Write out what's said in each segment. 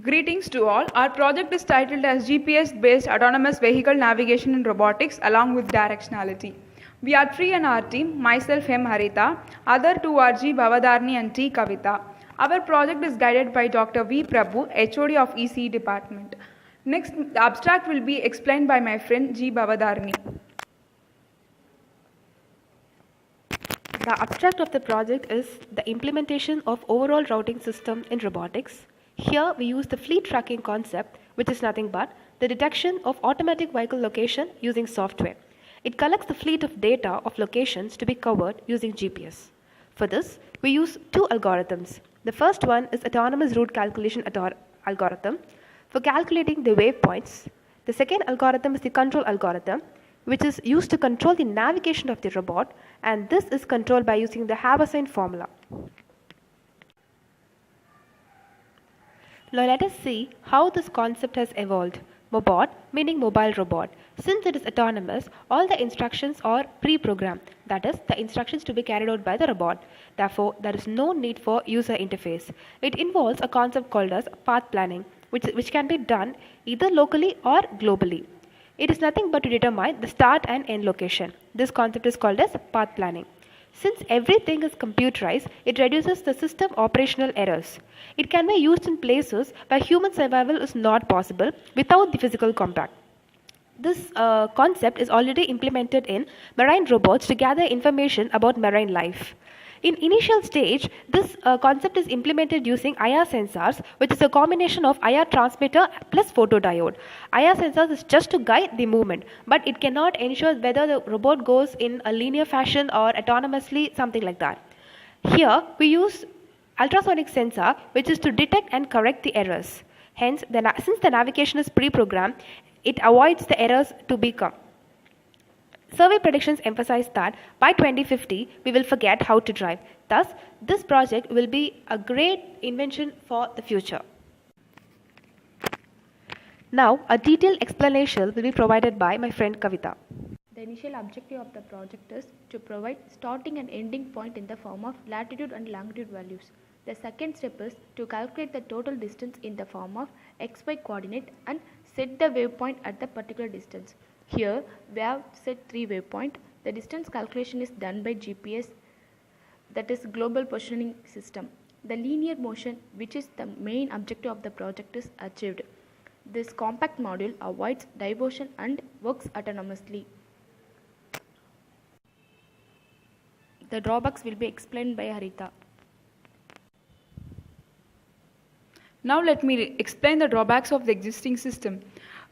Greetings to all. Our project is titled as GPS-based autonomous vehicle navigation and robotics along with directionality. We are three in our team, myself M. Harita, other two are G. Bavadarni and T. Kavita. Our project is guided by Dr. V. Prabhu, HOD of ECE department. Next, the abstract will be explained by my friend G. Bavadarni. The abstract of the project is the implementation of overall routing system in robotics. Here we use the fleet tracking concept, which is nothing but the detection of automatic vehicle location using software. It collects the fleet of data of locations to be covered using GPS. For this, we use two algorithms. The first one is autonomous route calculation algorithm for calculating the waypoints. The second algorithm is the control algorithm, which is used to control the navigation of the robot, and this is controlled by using the Haversine formula. Now let us see how this concept has evolved. Mobot meaning mobile robot. Since it is autonomous, all the instructions are pre-programmed, that is, the instructions to be carried out by the robot. Therefore, there is no need for user interface. It involves a concept called as path planning, which can be done either locally or globally. It is nothing but to determine the start and end location. This concept is called as path planning. Since everything is computerized, it reduces the system operational errors. It can be used in places where human survival is not possible without the physical contact. This concept is already implemented in marine robots to gather information about marine life. In initial stage, this concept is implemented using IR sensors, which is a combination of IR transmitter plus photodiode. IR sensors is just to guide the movement, but it cannot ensure whether the robot goes in a linear fashion or autonomously, something like that. Here, we use ultrasonic sensor, which is to detect and correct the errors. Hence, since the navigation is pre-programmed, it avoids the errors to become. Survey predictions emphasize that by 2050, we will forget how to drive. Thus, this project will be a great invention for the future. Now, a detailed explanation will be provided by my friend Kavita. The initial objective of the project is to provide starting and ending point in the form of latitude and longitude values. The second step is to calculate the total distance in the form of XY coordinate and set the waypoint at the particular distance. Here we have set 3 waypoints. The distance calculation is done by GPS, that is Global Positioning System. The linear motion, which is the main objective of the project, is achieved. This compact module avoids diversion and works autonomously. The drawbacks will be explained by Harita. Now let me explain the drawbacks of the existing system.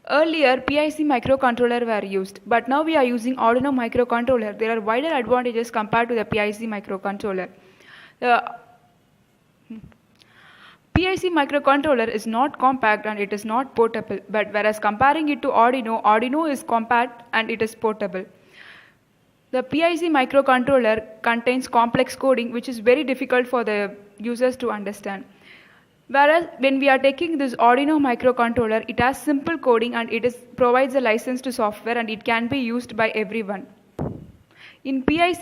Earlier, PIC microcontroller were used, but now we are using Arduino microcontroller. There are wider advantages compared to the PIC microcontroller. The PIC microcontroller is not compact and it is not portable, but whereas comparing it to Arduino, Arduino is compact and it is portable. The PIC microcontroller contains complex coding which is very difficult for the users to understand. Whereas when we are taking this Arduino microcontroller, it has simple coding and provides a license to software and it can be used by everyone. In PIC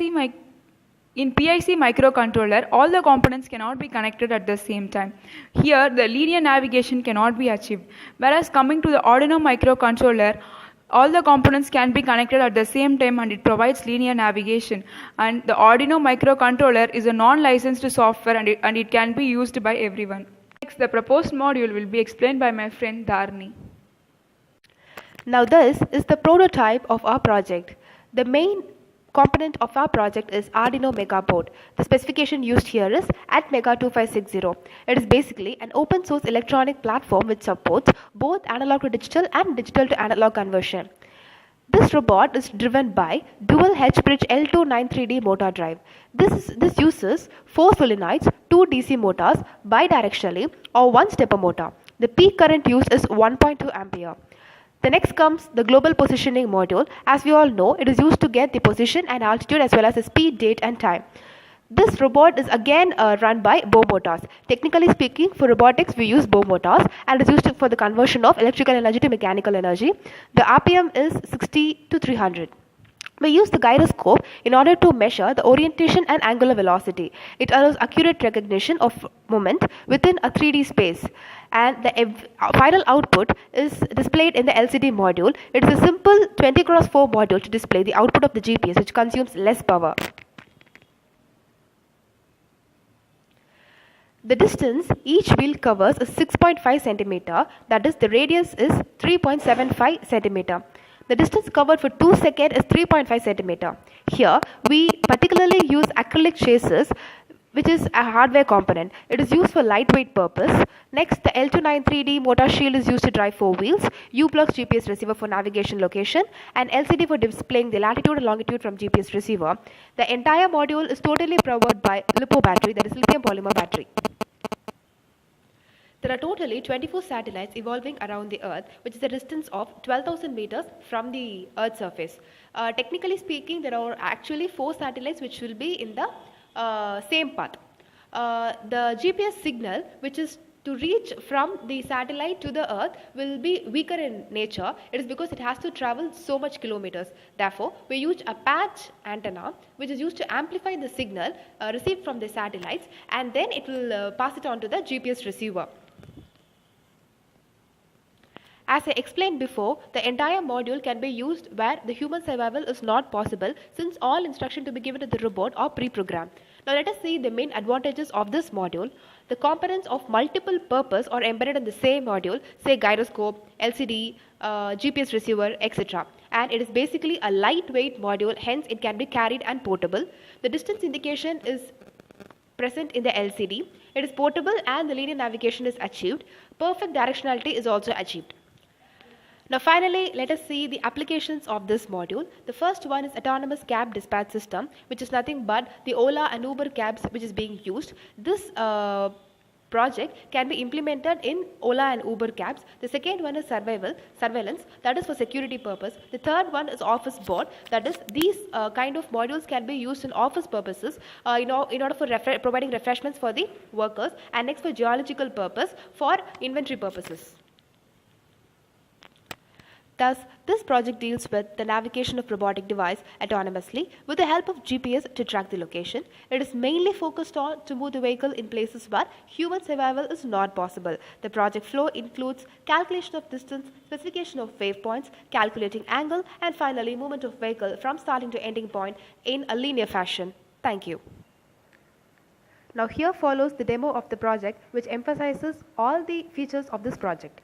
microcontroller, all the components cannot be connected at the same time. Here, the linear navigation cannot be achieved. Whereas coming to the Arduino microcontroller, all the components can be connected at the same time and it provides linear navigation. And the Arduino microcontroller is a non-licensed software and it can be used by everyone. Next, the proposed module will be explained by my friend Dharni. Now this is the prototype of our project. The main component of our project is Arduino Mega Board. The specification used here is ATmega2560. It is basically an open source electronic platform which supports both analog to digital and digital to analog conversion. This robot is driven by dual H-bridge L293D motor drive. This uses 4 solenoids, 2 DC motors bidirectionally or 1 stepper motor. The peak current used is 1.2 ampere. The next comes the global positioning module. As we all know, it is used to get the position and altitude as well as the speed, date and time. This robot is again run by bow motors. Technically speaking, for robotics we use bow motors and is used for the conversion of electrical energy to mechanical energy. The RPM is 60 to 300. We use the gyroscope in order to measure the orientation and angular velocity. It allows accurate recognition of moment within a 3D space. And the final output is displayed in the LCD module. It is a simple 20x4 module to display the output of the GPS, which consumes less power. The distance each wheel covers is 6.5 centimeter, that is, the radius is 3.75 centimeter. The distance covered for 2 seconds is 3.5 centimeter. Here, we particularly use acrylic chassis, which is a hardware component. It is used for lightweight purpose. Next, the L293D motor shield is used to drive 4 wheels, U-Plugs GPS receiver for navigation location, and LCD for displaying the latitude and longitude from GPS receiver. The entire module is totally powered by LiPo battery, that is lithium polymer battery. There are totally 24 satellites evolving around the Earth, which is a distance of 12,000 meters from the Earth's surface. Technically speaking, there are actually 4 satellites which will be in the same path. The GPS signal, which is to reach from the satellite to the Earth, will be weaker in nature. It is because it has to travel so much kilometers. Therefore, we use a patch antenna, which is used to amplify the signal received from the satellites, and then it will pass it on to the GPS receiver. As I explained before, the entire module can be used where the human survival is not possible, since all instructions to be given to the robot are pre-programmed. Now let us see the main advantages of this module. The components of multiple purpose are embedded in the same module, say gyroscope, LCD, GPS receiver, etc. And it is basically a lightweight module, hence it can be carried and portable. The distance indication is present in the LCD. It is portable and the linear navigation is achieved. Perfect directionality is also achieved. Now finally, let us see the applications of this module. The first one is autonomous cab dispatch system, which is nothing but the Ola and Uber cabs which is being used. This project can be implemented in Ola and Uber cabs. The second one is surveillance, that is for security purpose. The third one is office board, that is these kind of modules can be used in office purposes in order for providing refreshments for the workers, and next for geological purpose for inventory purposes. Thus, this project deals with the navigation of robotic device autonomously with the help of GPS to track the location. It is mainly focused on to move the vehicle in places where human survival is not possible. The project flow includes calculation of distance, specification of waypoints, calculating angle, and finally movement of vehicle from starting to ending point in a linear fashion. Thank you. Now here follows the demo of the project, which emphasizes all the features of this project.